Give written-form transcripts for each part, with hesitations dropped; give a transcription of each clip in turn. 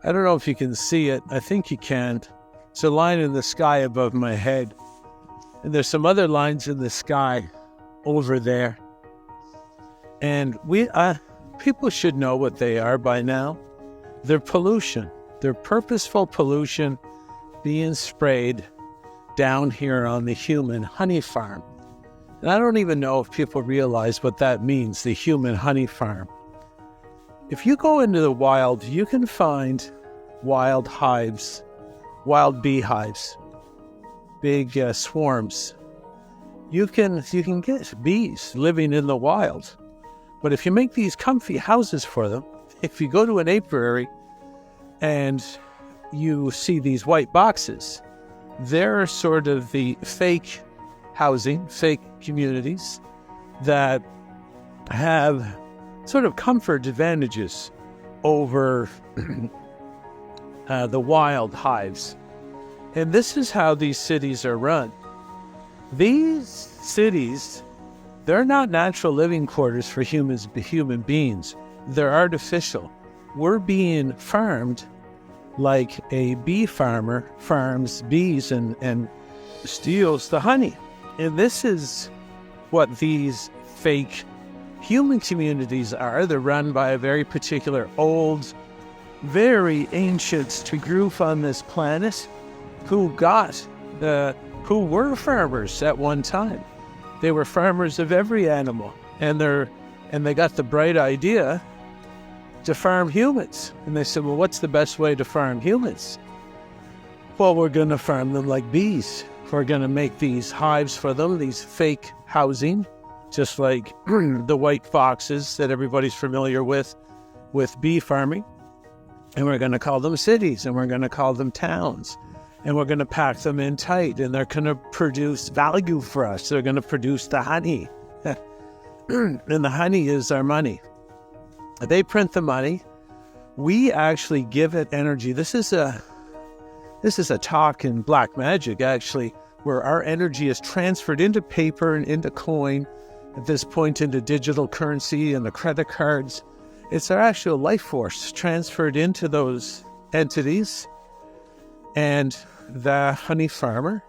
I don't know if you can see it. I think you can. It's a line in the sky above my head. And there's some other lines in the sky over there. And people should know what they are by now. They're pollution. They're purposeful pollution being sprayed down here on the human honey farm. And I don't even know if people realize what that means, the human honey farm. If you go into the wild, you can find wild hives, wild beehives, big swarms. You can get bees living in the wild. But if you make these comfy houses for them, if you go to an apiary and you see these white boxes, they're sort of the fake housing, fake communities that have sort of comfort advantages over the wild hives. And this is how these cities are run. These cities, they're not natural living quarters for human beings. They're artificial. We're being farmed like a bee farmer farms bees and steals the honey. And this is what these fake human communities are. They're run by a very particular old, very ancient group on this planet who were farmers at one time. They were farmers of every animal, and they got the bright idea to farm humans. And they said, well, what's the best way to farm humans? Well, we're going to farm them like bees. We're going to make these hives for them, these fake housing, just like the white boxes that everybody's familiar with bee farming. And we're going to call them cities, and we're going to call them towns. And we're going to pack them in tight, and they're going to produce value for us. They're going to produce the honey. And the honey is our money. They print the money. We actually give it energy. This is a talk in black magic, actually, where our energy is transferred into paper and into coin, at this point into digital currency and the credit cards. It's our actual life force transferred into those entities. And the honey farmer,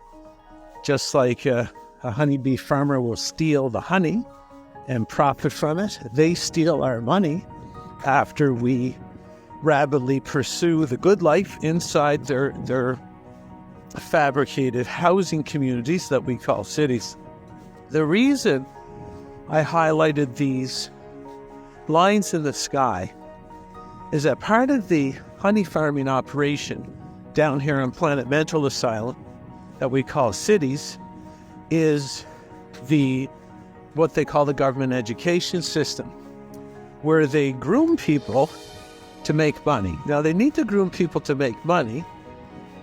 just like a honeybee farmer will steal the honey and profit from it, they steal our money after we rapidly pursue the good life inside their fabricated housing communities that we call cities. The reason I highlighted these lines in the sky is that part of the honey farming operation down here on Planet Mental Asylum that we call cities is what they call the government education system, where they groom people to make money. Now, they need to groom people to make money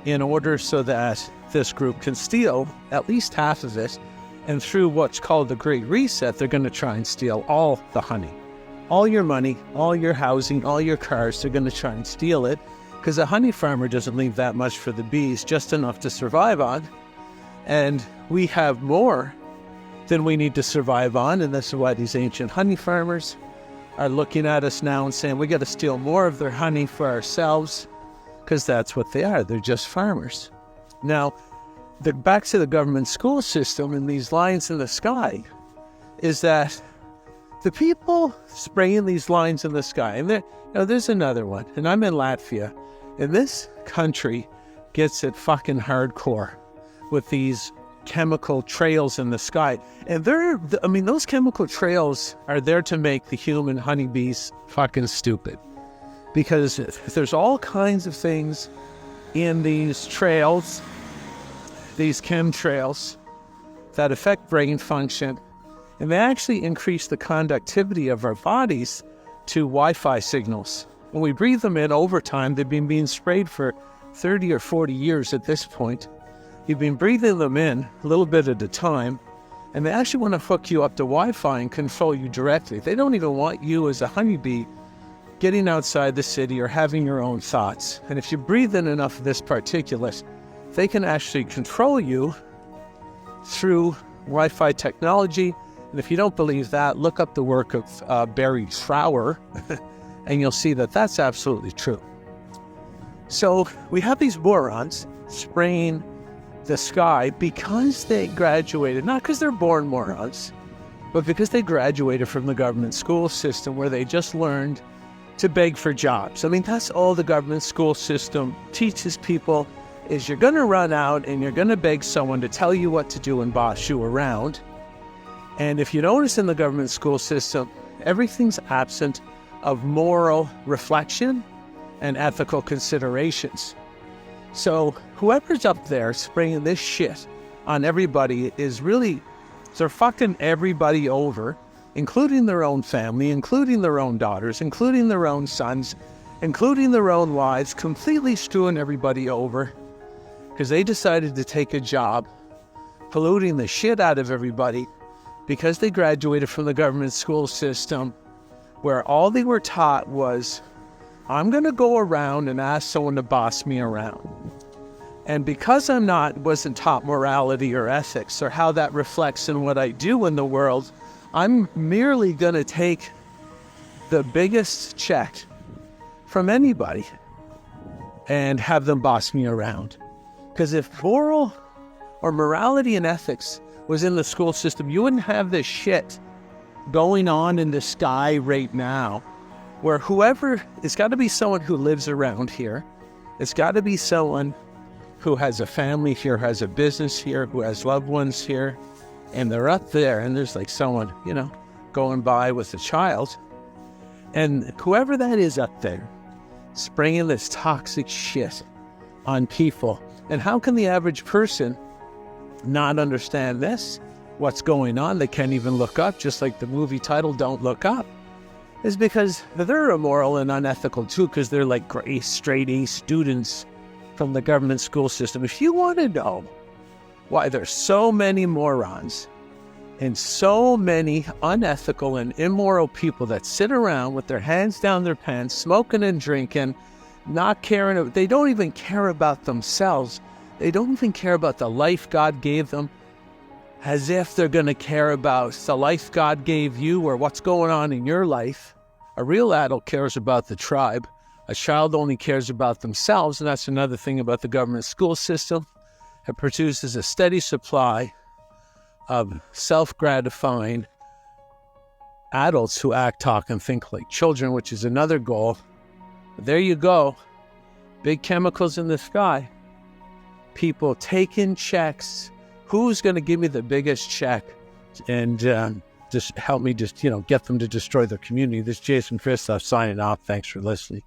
in order so that this group can steal at least half of it. And through what's called the Great Reset, they're going to try and steal all the honey. All your money, all your housing, all your cars, they're going to try and steal it, because a honey farmer doesn't leave that much for the bees, just enough to survive on. And we have more than we need to survive on, and this is why these ancient honey farmers are looking at us now and saying we got to steal more of their honey for ourselves, because that's what they are. They're just farmers. Now, back to the government school system and these lines in the sky is that the people spraying these lines in the sky, and there's another one, and I'm in Latvia, and this country gets it fucking hardcore with these chemical trails in the sky. And those chemical trails are there to make the human honeybees fucking stupid. Because there's all kinds of things in these trails, these chemtrails, that affect brain function, and they actually increase the conductivity of our bodies to Wi-Fi signals. When we breathe them in over time, they've been being sprayed for 30 or 40 years at this point. You've been breathing them in a little bit at a time, and they actually want to hook you up to Wi-Fi and control you directly. They don't even want you as a honeybee getting outside the city or having your own thoughts. And if you breathe in enough of this particulate, they can actually control you through Wi-Fi technology. And if you don't believe that, look up the work of Barry Trower, and you'll see that that's absolutely true. So we have these morons spraying the sky because they graduated, not because they're born morons, but because they graduated from the government school system where they just learned to beg for jobs. I mean, that's all the government school system teaches people, is you're going to run out and you're going to beg someone to tell you what to do and boss you around. And if you notice in the government school system, everything's absent of moral reflection and ethical considerations. So whoever's up there spraying this shit on everybody is really, they're fucking everybody over, including their own family, including their own daughters, including their own sons, including their own wives, completely screwing everybody over because they decided to take a job polluting the shit out of everybody because they graduated from the government school system where all they were taught was, I'm going to go around and ask someone to boss me around. And because wasn't taught morality or ethics or how that reflects in what I do in the world, I'm merely going to take the biggest check from anybody and have them boss me around. Because if moral or morality and ethics was in the school system, you wouldn't have this shit going on in the sky right now, where it's got to be someone who lives around here. It's got to be someone who has a family here, has a business here, who has loved ones here. And they're up there and there's like someone, going by with a child. And whoever that is up there, spraying this toxic shit on people. And how can the average person not understand this? What's going on? They can't even look up, just like the movie title, Don't Look Up. Is because they're immoral and unethical too, because they're like straight A students from the government school system. If you want to know why there's so many morons and so many unethical and immoral people that sit around with their hands down their pants, smoking and drinking, not caring, they don't even care about themselves. They don't even care about the life God gave them, as if they're going to care about the life God gave you or what's going on in your life. A real adult cares about the tribe. A child only cares about themselves, and that's another thing about the government school system. It produces a steady supply of self-gratifying adults who act, talk, and think like children, which is another goal. But there you go. Big chemicals in the sky. People taking checks. Who's going to give me the biggest check and just help me get them to destroy their community? This is Jason Christoph signing off. Thanks for listening.